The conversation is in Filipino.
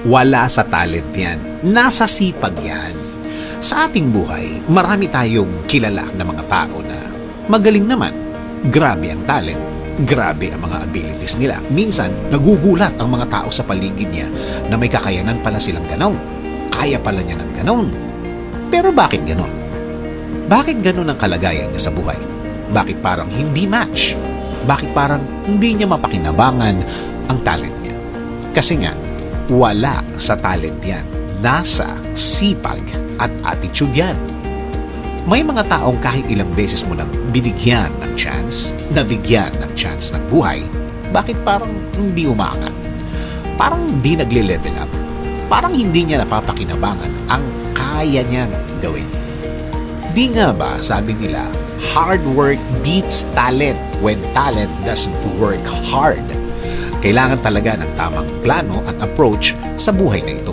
Wala sa talent yan. Nasa sipag yan. Sa ating buhay, marami tayong kilala na mga tao na magaling naman. Grabe ang talent. Grabe ang mga abilities nila. Minsan, nagugulat ang mga tao sa paligid niya na may kakayanan pala silang ganon. Kaya pala niya ng ganon. Pero bakit ganon? Bakit ganon ang kalagayan niya sa buhay? Bakit parang hindi match? Bakit parang hindi niya mapakinabangan ang talent niya? Kasi nga, wala sa talent yan. Nasa sipag at attitude yan. May mga taong kahit ilang beses mo nang binigyan ng chance, nabigyan ng chance ng buhay, bakit parang hindi umaangat? Parang hindi nagle-level up. Parang hindi niya napapakinabangan ang kaya niyang gawin. Di nga ba, sabi nila, hard work beats talent when talent doesn't work hard. Kailangan talaga ng tamang plano at approach sa buhay na ito.